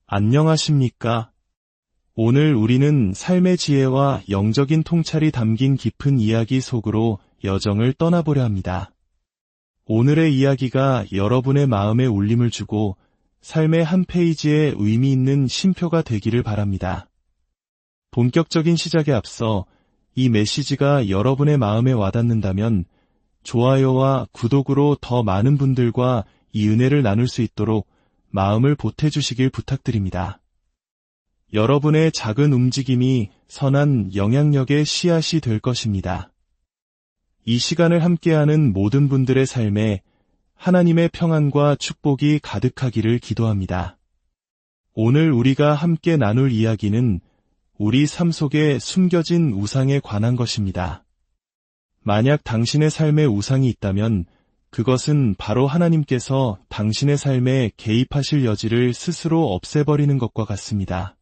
안녕하십니까? 오늘 우리는 삶의 지혜와 영적인 통찰이 담긴 깊은 이야기 속으로 여정을 떠나보려 합니다. 오늘의 이야기가 여러분의 마음에 울림을 주고 삶의 한 페이지에 의미 있는 쉼표가 되기를 바랍니다. 본격적인 시작에 앞서 이 메시지가 여러분의 마음에 와닿는다면 좋아요와 구독으로 더 많은 분들과 이 은혜를 나눌 수 있도록 마음을 보태주시길 부탁드립니다. 여러분의 작은 움직임이 선한 영향력의 씨앗이 될 것입니다. 이 시간을 함께하는 모든 분들의 삶에 하나님의 평안과 축복이 가득하기를 기도합니다. 오늘 우리가 함께 나눌 이야기는 우리 삶 속에 숨겨진 우상에 관한 것입니다. 만약 당신의 삶에 우상이 있다면 그것은 바로 하나님께서 당신의 삶에 개입하실 여지를 스스로 없애버리는 것과 같습니다.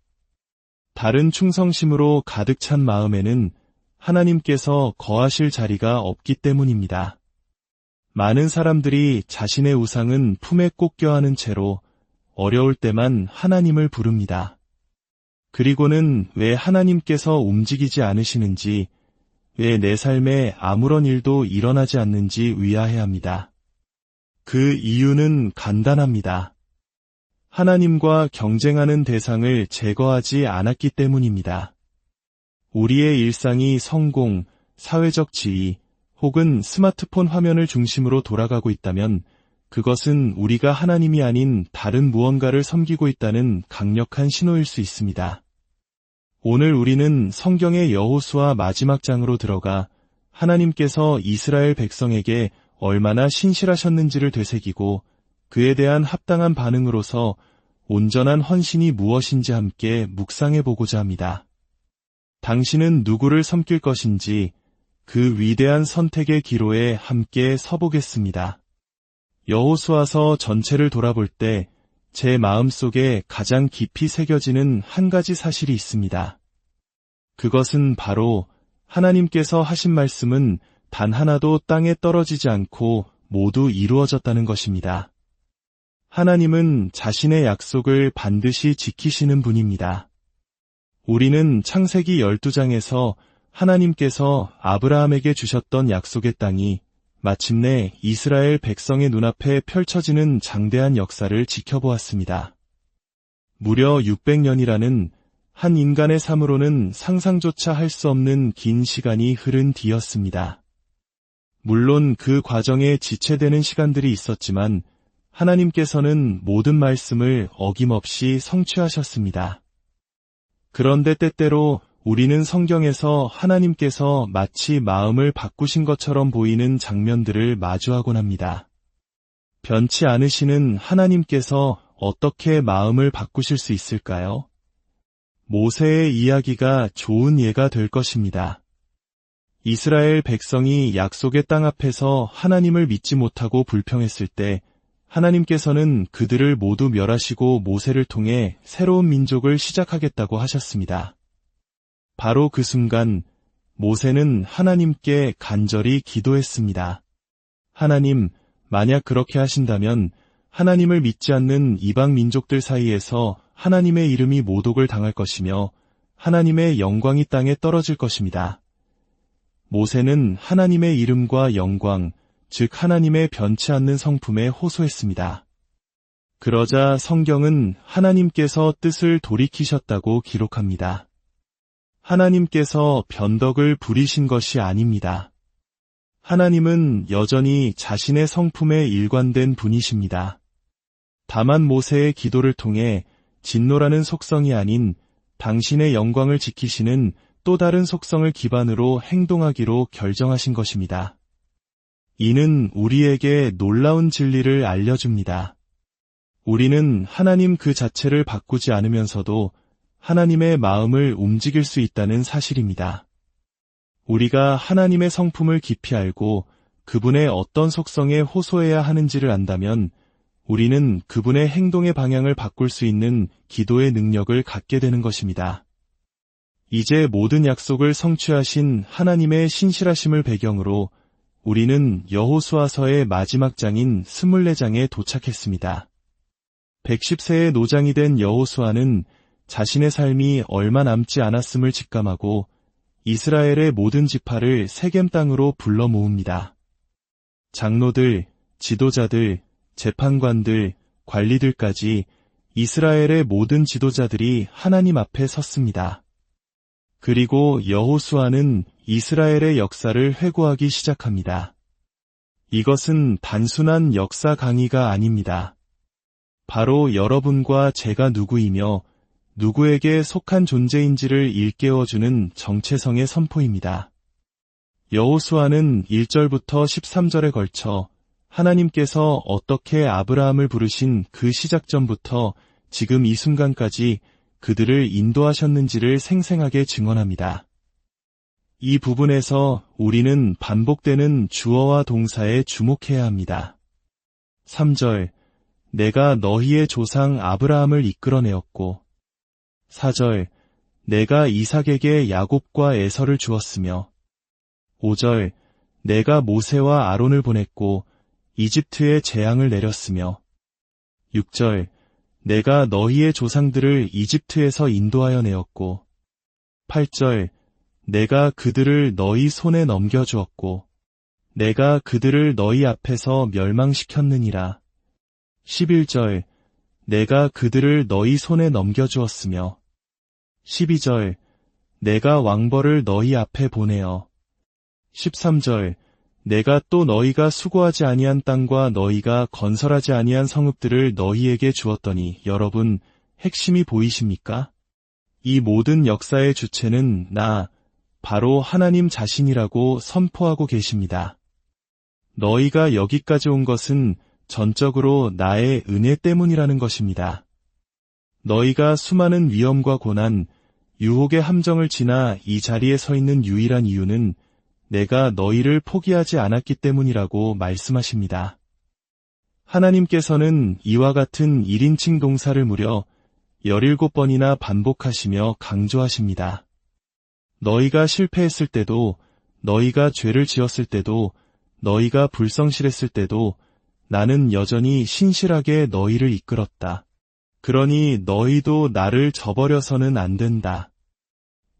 다른 충성심으로 가득 찬 마음에는 하나님께서 거하실 자리가 없기 때문입니다. 많은 사람들이 자신의 우상은 품에 꼭 껴안은 채로 어려울 때만 하나님을 부릅니다. 그리고는 왜 하나님께서 움직이지 않으시는지, 왜 내 삶에 아무런 일도 일어나지 않는지 의아해합니다. 그 이유는 간단합니다. 하나님과 경쟁하는 대상을 제거하지 않았기 때문입니다. 우리의 일상이 성공, 사회적 지위, 혹은 스마트폰 화면을 중심으로 돌아가고 있다면 그것은 우리가 하나님이 아닌 다른 무언가를 섬기고 있다는 강력한 신호일 수 있습니다. 오늘 우리는 성경의 여호수아 마지막 장으로 들어가 하나님께서 이스라엘 백성에게 얼마나 신실하셨는지를 되새기고 그에 대한 합당한 반응으로서 온전한 헌신이 무엇인지 함께 묵상해보고자 합니다. 당신은 누구를 섬길 것인지 그 위대한 선택의 기로에 함께 서보겠습니다. 여호수아서 전체를 돌아볼 때 제 마음속에 가장 깊이 새겨지는 한 가지 사실이 있습니다. 그것은 바로 하나님께서 하신 말씀은 단 하나도 땅에 떨어지지 않고 모두 이루어졌다는 것입니다. 하나님은 자신의 약속을 반드시 지키시는 분입니다. 우리는 창세기 12장에서 하나님께서 아브라함에게 주셨던 약속의 땅이 마침내 이스라엘 백성의 눈앞에 펼쳐지는 장대한 역사를 지켜보았습니다. 무려 600년이라는 한 인간의 삶으로는 상상조차 할 수 없는 긴 시간이 흐른 뒤였습니다. 물론 그 과정에 지체되는 시간들이 있었지만 하나님께서는 모든 말씀을 어김없이 성취하셨습니다. 그런데 때때로 우리는 성경에서 하나님께서 마치 마음을 바꾸신 것처럼 보이는 장면들을 마주하곤 합니다. 변치 않으시는 하나님께서 어떻게 마음을 바꾸실 수 있을까요? 모세의 이야기가 좋은 예가 될 것입니다. 이스라엘 백성이 약속의 땅 앞에서 하나님을 믿지 못하고 불평했을 때 하나님께서는 그들을 모두 멸하시고 모세를 통해 새로운 민족을 시작하겠다고 하셨습니다. 바로 그 순간 모세는 하나님께 간절히 기도했습니다. 하나님, 만약 그렇게 하신다면 하나님을 믿지 않는 이방 민족들 사이에서 하나님의 이름이 모독을 당할 것이며 하나님의 영광이 땅에 떨어질 것입니다. 모세는 하나님의 이름과 영광, 즉 하나님의 변치 않는 성품에 호소했습니다. 그러자 성경은 하나님께서 뜻을 돌이키셨다고 기록합니다. 하나님께서 변덕을 부리신 것이 아닙니다. 하나님은 여전히 자신의 성품에 일관된 분이십니다. 다만 모세의 기도를 통해 진노라는 속성이 아닌 당신의 영광을 지키시는 또 다른 속성을 기반으로 행동하기로 결정하신 것입니다. 이는 우리에게 놀라운 진리를 알려줍니다. 우리는 하나님 그 자체를 바꾸지 않으면서도 하나님의 마음을 움직일 수 있다는 사실입니다. 우리가 하나님의 성품을 깊이 알고 그분의 어떤 속성에 호소해야 하는지를 안다면 우리는 그분의 행동의 방향을 바꿀 수 있는 기도의 능력을 갖게 되는 것입니다. 이제 모든 약속을 성취하신 하나님의 신실하심을 배경으로 우리는 여호수아서의 마지막 장인 24장에 도착했습니다. 110세의 노장이 된 여호수아는 자신의 삶이 얼마 남지 않았음을 직감하고 이스라엘의 모든 지파를 세겜 땅으로 불러 모읍니다. 장로들, 지도자들, 재판관들, 관리들까지 이스라엘의 모든 지도자들이 하나님 앞에 섰습니다. 그리고 여호수아는 이스라엘의 역사를 회고하기 시작합니다. 이것은 단순한 역사 강의가 아닙니다. 바로 여러분과 제가 누구이며 누구에게 속한 존재인지를 일깨워주는 정체성의 선포입니다. 여호수아는 1절부터 13절에 걸쳐 하나님께서 어떻게 아브라함을 부르신 그 시작점부터 지금 이 순간까지 그들을 인도하셨는지를 생생하게 증언합니다. 이 부분에서 우리는 반복되는 주어와 동사에 주목해야 합니다. 3절, 내가 너희의 조상 아브라함을 이끌어내었고 4절, 내가 이삭에게 야곱과 에서를 주었으며 5절, 내가 모세와 아론을 보냈고 이집트에 재앙을 내렸으며 6절, 내가 너희의 조상들을 이집트에서 인도하여 내었고 8절, 내가 그들을 너희 손에 넘겨주었고 내가 그들을 너희 앞에서 멸망시켰느니라. 11절, 내가 그들을 너희 손에 넘겨주었으며 12절, 내가 왕벌을 너희 앞에 보내어 13절, 내가 또 너희가 수고하지 아니한 땅과 너희가 건설하지 아니한 성읍들을 너희에게 주었더니 여러분, 핵심이 보이십니까? 이 모든 역사의 주체는 바로 하나님 자신이라고 선포하고 계십니다. 너희가 여기까지 온 것은 전적으로 나의 은혜 때문이라는 것입니다. 너희가 수많은 위험과 고난, 유혹의 함정을 지나 이 자리에 서 있는 유일한 이유는 내가 너희를 포기하지 않았기 때문이라고 말씀하십니다. 하나님께서는 이와 같은 1인칭 동사를 무려 17번이나 반복하시며 강조하십니다. 너희가 실패했을 때도, 너희가 죄를 지었을 때도, 너희가 불성실했을 때도 나는 여전히 신실하게 너희를 이끌었다. 그러니 너희도 나를 저버려서는 안 된다.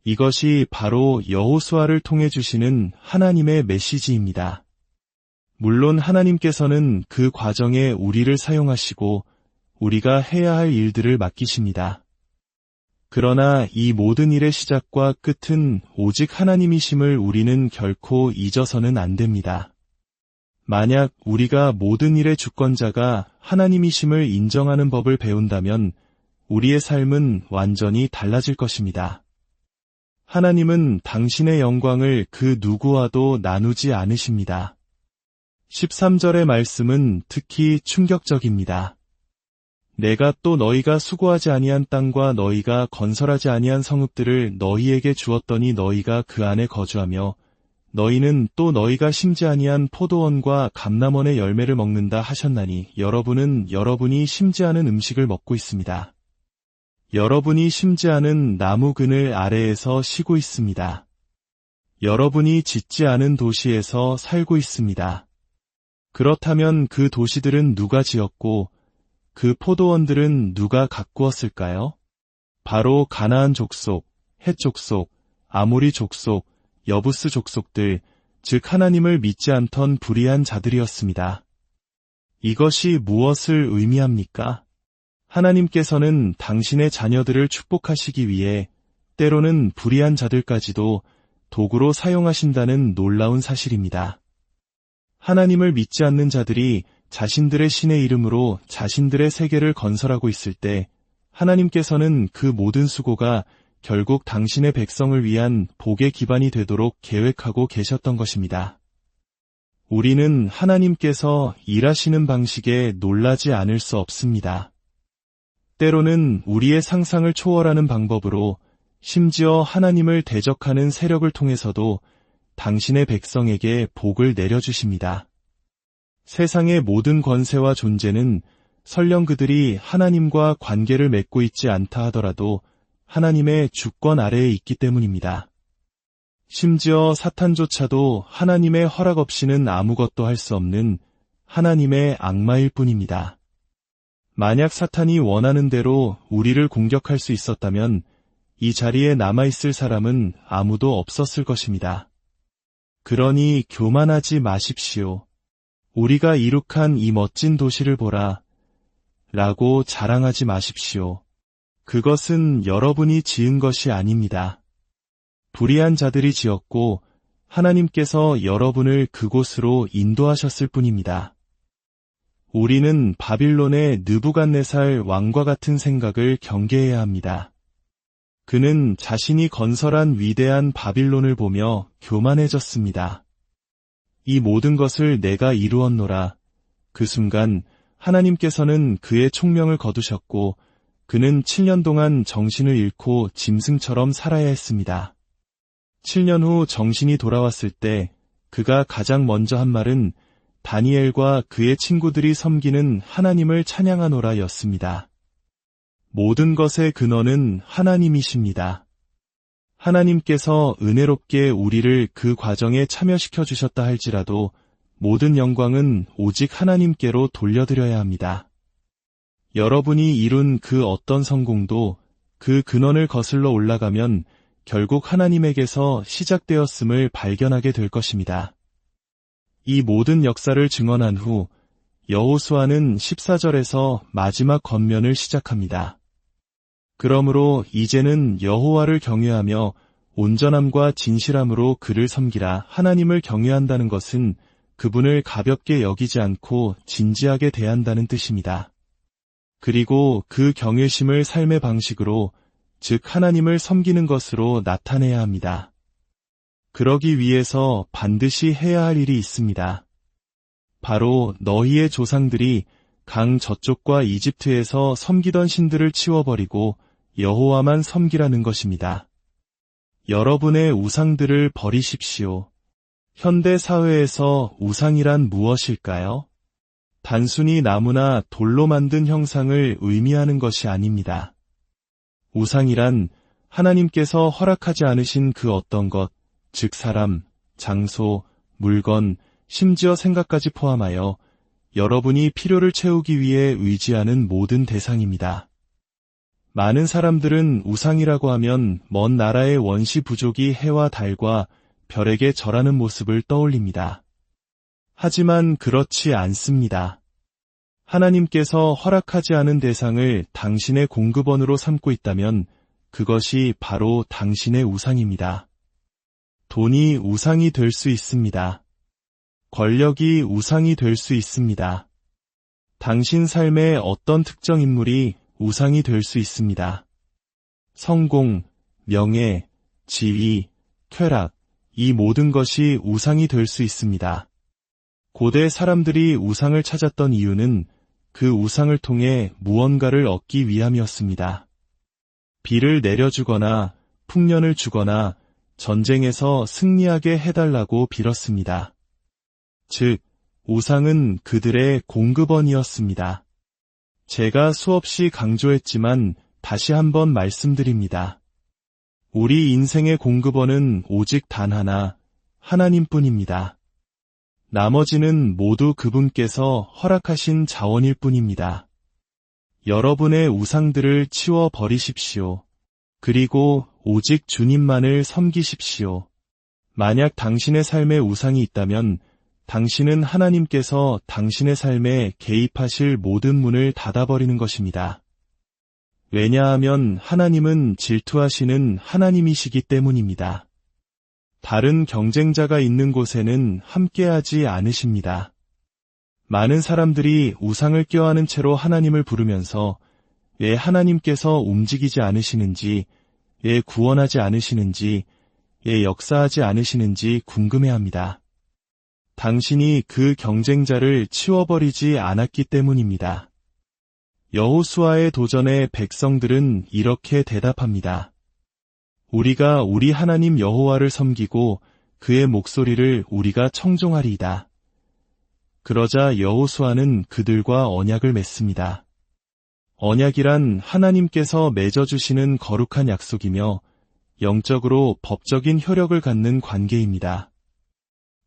이것이 바로 여호수아를 통해 주시는 하나님의 메시지입니다. 물론 하나님께서는 그 과정에 우리를 사용하시고 우리가 해야 할 일들을 맡기십니다. 그러나 이 모든 일의 시작과 끝은 오직 하나님이심을 우리는 결코 잊어서는 안 됩니다. 만약 우리가 모든 일의 주권자가 하나님이심을 인정하는 법을 배운다면 우리의 삶은 완전히 달라질 것입니다. 하나님은 당신의 영광을 그 누구와도 나누지 않으십니다. 13절의 말씀은 특히 충격적입니다. 내가 또 너희가 수고하지 아니한 땅과 너희가 건설하지 아니한 성읍들을 너희에게 주었더니 너희가 그 안에 거주하며 너희는 또 너희가 심지 아니한 포도원과 감람원의 열매를 먹는다 하셨나니 여러분은 여러분이 심지 않은 음식을 먹고 있습니다. 여러분이 심지 않은 나무 그늘 아래에서 쉬고 있습니다. 여러분이 짓지 않은 도시에서 살고 있습니다. 그렇다면 그 도시들은 누가 지었고 그 포도원들은 누가 가꾸었을까요? 바로 가나안 족속, 헷 족속, 아모리 족속, 여부스 족속들, 즉 하나님을 믿지 않던 불의한 자들이었습니다. 이것이 무엇을 의미합니까? 하나님께서는 당신의 자녀들을 축복하시기 위해 때로는 불의한 자들까지도 도구로 사용하신다는 놀라운 사실입니다. 하나님을 믿지 않는 자들이 자신들의 신의 이름으로 자신들의 세계를 건설하고 있을 때 하나님께서는 그 모든 수고가 결국 당신의 백성을 위한 복의 기반이 되도록 계획하고 계셨던 것입니다. 우리는 하나님께서 일하시는 방식에 놀라지 않을 수 없습니다. 때로는 우리의 상상을 초월하는 방법으로 심지어 하나님을 대적하는 세력을 통해서도 당신의 백성에게 복을 내려주십니다. 세상의 모든 권세와 존재는 설령 그들이 하나님과 관계를 맺고 있지 않다 하더라도 하나님의 주권 아래에 있기 때문입니다. 심지어 사탄조차도 하나님의 허락 없이는 아무것도 할 수 없는 하나님의 악마일 뿐입니다. 만약 사탄이 원하는 대로 우리를 공격할 수 있었다면 이 자리에 남아있을 사람은 아무도 없었을 것입니다. 그러니 교만하지 마십시오. 우리가 이룩한 이 멋진 도시를 보라. 라고 자랑하지 마십시오. 그것은 여러분이 지은 것이 아닙니다. 불의한 자들이 지었고 하나님께서 여러분을 그곳으로 인도하셨을 뿐입니다. 우리는 바빌론의 느부갓네살 왕과 같은 생각을 경계해야 합니다. 그는 자신이 건설한 위대한 바빌론을 보며 교만해졌습니다. 이 모든 것을 내가 이루었노라. 그 순간 하나님께서는 그의 총명을 거두셨고 그는 7년 동안 정신을 잃고 짐승처럼 살아야 했습니다. 7년 후 정신이 돌아왔을 때 그가 가장 먼저 한 말은 다니엘과 그의 친구들이 섬기는 하나님을 찬양하노라 였습니다. 모든 것의 근원은 하나님이십니다. 하나님께서 은혜롭게 우리를 그 과정에 참여시켜 주셨다 할지라도 모든 영광은 오직 하나님께로 돌려드려야 합니다. 여러분이 이룬 그 어떤 성공도 그 근원을 거슬러 올라가면 결국 하나님에게서 시작되었음을 발견하게 될 것입니다. 이 모든 역사를 증언한 후 여호수아는 14절에서 마지막 권면을 시작합니다. 그러므로 이제는 여호와를 경외하며 온전함과 진실함으로 그를 섬기라. 하나님을 경외한다는 것은 그분을 가볍게 여기지 않고 진지하게 대한다는 뜻입니다. 그리고 그 경외심을 삶의 방식으로, 즉 하나님을 섬기는 것으로 나타내야 합니다. 그러기 위해서 반드시 해야 할 일이 있습니다. 바로 너희의 조상들이 강 저쪽과 이집트에서 섬기던 신들을 치워버리고 여호와만 섬기라는 것입니다. 여러분의 우상들을 버리십시오. 현대 사회에서 우상이란 무엇일까요? 단순히 나무나 돌로 만든 형상을 의미하는 것이 아닙니다. 우상이란 하나님께서 허락하지 않으신 그 어떤 것, 즉 사람, 장소, 물건, 심지어 생각까지 포함하여 여러분이 필요를 채우기 위해 의지하는 모든 대상입니다. 많은 사람들은 우상이라고 하면 먼 나라의 원시 부족이 해와 달과 별에게 절하는 모습을 떠올립니다. 하지만 그렇지 않습니다. 하나님께서 허락하지 않은 대상을 당신의 공급원으로 삼고 있다면 그것이 바로 당신의 우상입니다. 돈이 우상이 될 수 있습니다. 권력이 우상이 될 수 있습니다. 당신 삶의 어떤 특정 인물이 우상이 될 수 있습니다. 성공, 명예, 지위, 쾌락, 이 모든 것이 우상이 될 수 있습니다. 고대 사람들이 우상을 찾았던 이유는 그 우상을 통해 무언가를 얻기 위함이었습니다. 비를 내려주거나 풍년을 주거나 전쟁에서 승리하게 해달라고 빌었습니다. 즉, 우상은 그들의 공급원이었습니다. 제가 수없이 강조했지만 다시 한번 말씀드립니다. 우리 인생의 공급원은 오직 단 하나, 하나님뿐입니다. 나머지는 모두 그분께서 허락하신 자원일 뿐입니다. 여러분의 우상들을 치워버리십시오. 그리고 오직 주님만을 섬기십시오. 만약 당신의 삶에 우상이 있다면 당신은 하나님께서 당신의 삶에 개입하실 모든 문을 닫아버리는 것입니다. 왜냐하면 하나님은 질투하시는 하나님이시기 때문입니다. 다른 경쟁자가 있는 곳에는 함께하지 않으십니다. 많은 사람들이 우상을 껴안은 채로 하나님을 부르면서 왜 하나님께서 움직이지 않으시는지, 왜 구원하지 않으시는지, 왜 역사하지 않으시는지 궁금해합니다. 당신이 그 경쟁자를 치워버리지 않았기 때문입니다. 여호수아의 도전에 백성들은 이렇게 대답합니다. 우리가 우리 하나님 여호와를 섬기고 그의 목소리를 우리가 청종하리이다. 그러자 여호수아는 그들과 언약을 맺습니다. 언약이란 하나님께서 맺어주시는 거룩한 약속이며 영적으로 법적인 효력을 갖는 관계입니다.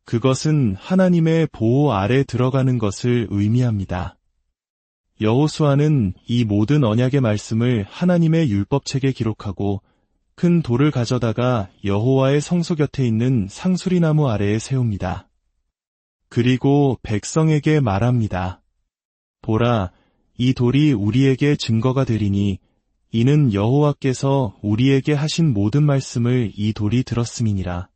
그것은 하나님의 보호 아래 들어가는 것을 의미합니다. 여호수아는 이 모든 언약의 말씀을 하나님의 율법책에 기록하고 큰 돌을 가져다가 여호와의 성소 곁에 있는 상수리나무 아래에 세웁니다. 그리고 백성에게 말합니다. 보라, 이 돌이 우리에게 증거가 되리니 이는 여호와께서 우리에게 하신 모든 말씀을 이 돌이 들었음이니라.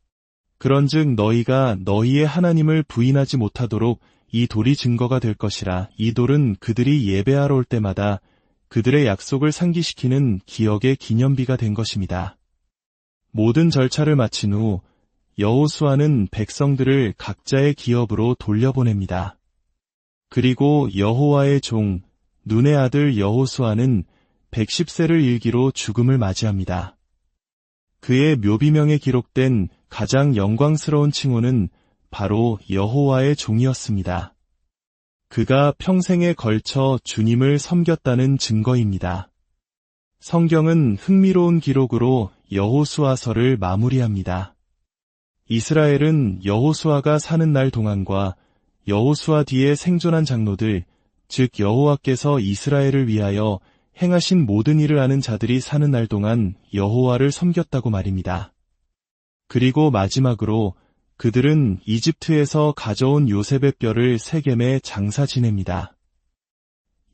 그런즉 너희가 너희의 하나님을 부인하지 못하도록 이 돌이 증거가 될 것이라. 이 돌은 그들이 예배하러 올 때마다 그들의 약속을 상기시키는 기억의 기념비가 된 것입니다. 모든 절차를 마친 후 여호수아는 백성들을 각자의 기업으로 돌려보냅니다. 그리고 여호와의 종 눈의 아들 여호수아는 110세를 일기로 죽음을 맞이합니다. 그의 묘비명에 기록된 가장 영광스러운 칭호는 바로 여호와의 종이었습니다. 그가 평생에 걸쳐 주님을 섬겼다는 증거입니다. 성경은 흥미로운 기록으로 여호수아서를 마무리합니다. 이스라엘은 여호수아가 사는 날 동안과 여호수아 뒤에 생존한 장로들, 즉 여호와께서 이스라엘을 위하여 행하신 모든 일을 아는 자들이 사는 날 동안 여호와를 섬겼다고 말입니다. 그리고 마지막으로 그들은 이집트에서 가져온 요셉의 뼈를 세겜에 장사 지냅니다.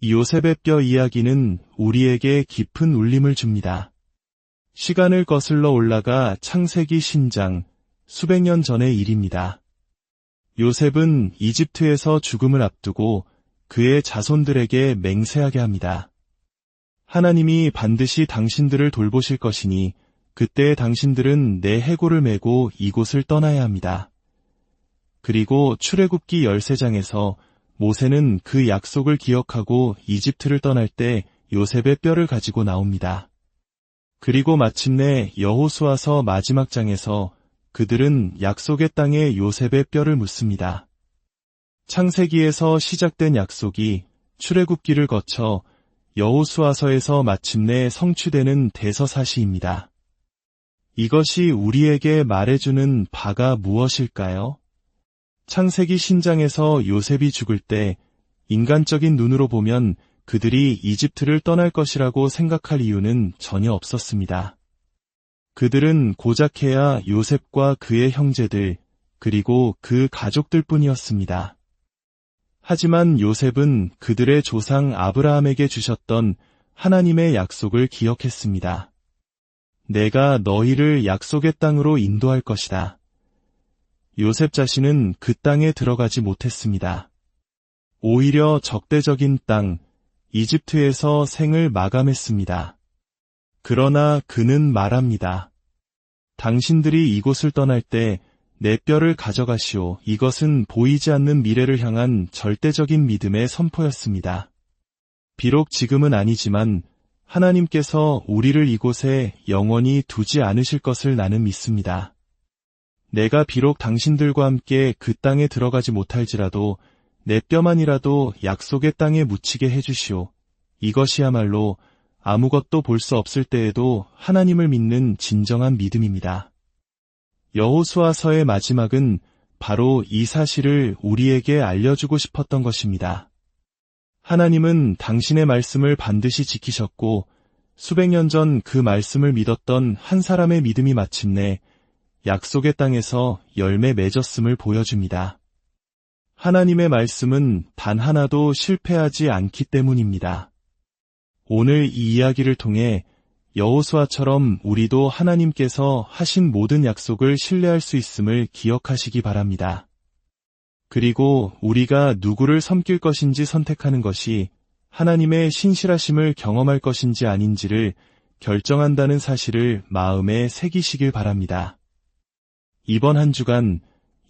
이 요셉의 뼈 이야기는 우리에게 깊은 울림을 줍니다. 시간을 거슬러 올라가 창세기 신장, 수백 년 전의 일입니다. 요셉은 이집트에서 죽음을 앞두고 그의 자손들에게 맹세하게 합니다. 하나님이 반드시 당신들을 돌보실 것이니 그때 당신들은 내 해골을 메고 이곳을 떠나야 합니다. 그리고 출애굽기 13장에서 모세는 그 약속을 기억하고 이집트를 떠날 때 요셉의 뼈를 가지고 나옵니다. 그리고 마침내 여호수아서 마지막 장에서 그들은 약속의 땅에 요셉의 뼈를 묻습니다. 창세기에서 시작된 약속이 출애굽기를 거쳐 여호수아서에서 마침내 성취되는 대서사시입니다. 이것이 우리에게 말해주는 바가 무엇일까요? 창세기 신장에서 요셉이 죽을 때 인간적인 눈으로 보면 그들이 이집트를 떠날 것이라고 생각할 이유는 전혀 없었습니다. 그들은 고작해야 요셉과 그의 형제들, 그리고 그 가족들 뿐이었습니다. 하지만 요셉은 그들의 조상 아브라함에게 주셨던 하나님의 약속을 기억했습니다. 내가 너희를 약속의 땅으로 인도할 것이다. 요셉 자신은 그 땅에 들어가지 못했습니다. 오히려 적대적인 땅, 이집트에서 생을 마감했습니다. 그러나 그는 말합니다. 당신들이 이곳을 떠날 때 내 뼈를 가져가시오. 이것은 보이지 않는 미래를 향한 절대적인 믿음의 선포였습니다. 비록 지금은 아니지만 하나님께서 우리를 이곳에 영원히 두지 않으실 것을 나는 믿습니다. 내가 비록 당신들과 함께 그 땅에 들어가지 못할지라도 내 뼈만이라도 약속의 땅에 묻히게 해주시오. 이것이야말로 아무것도 볼 수 없을 때에도 하나님을 믿는 진정한 믿음입니다. 여호수아서의 마지막은 바로 이 사실을 우리에게 알려주고 싶었던 것입니다. 하나님은 당신의 말씀을 반드시 지키셨고 수백 년 전 그 말씀을 믿었던 한 사람의 믿음이 마침내 약속의 땅에서 열매 맺었음을 보여줍니다. 하나님의 말씀은 단 하나도 실패하지 않기 때문입니다. 오늘 이 이야기를 통해 여호수아처럼 우리도 하나님께서 하신 모든 약속을 신뢰할 수 있음을 기억하시기 바랍니다. 그리고 우리가 누구를 섬길 것인지 선택하는 것이 하나님의 신실하심을 경험할 것인지 아닌지를 결정한다는 사실을 마음에 새기시길 바랍니다. 이번 한 주간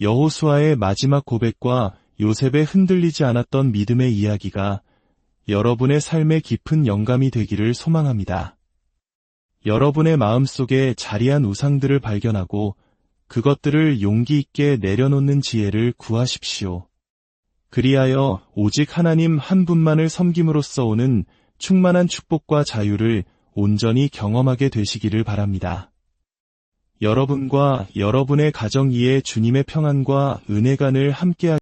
여호수아의 마지막 고백과 요셉의 흔들리지 않았던 믿음의 이야기가 여러분의 삶에 깊은 영감이 되기를 소망합니다. 여러분의 마음속에 자리한 우상들을 발견하고 그것들을 용기 있게 내려놓는 지혜를 구하십시오. 그리하여 오직 하나님 한 분만을 섬김으로써 오는 충만한 축복과 자유를 온전히 경험하게 되시기를 바랍니다. 여러분과 여러분의 가정 위에 주님의 평안과 은혜가 늘 함께하시길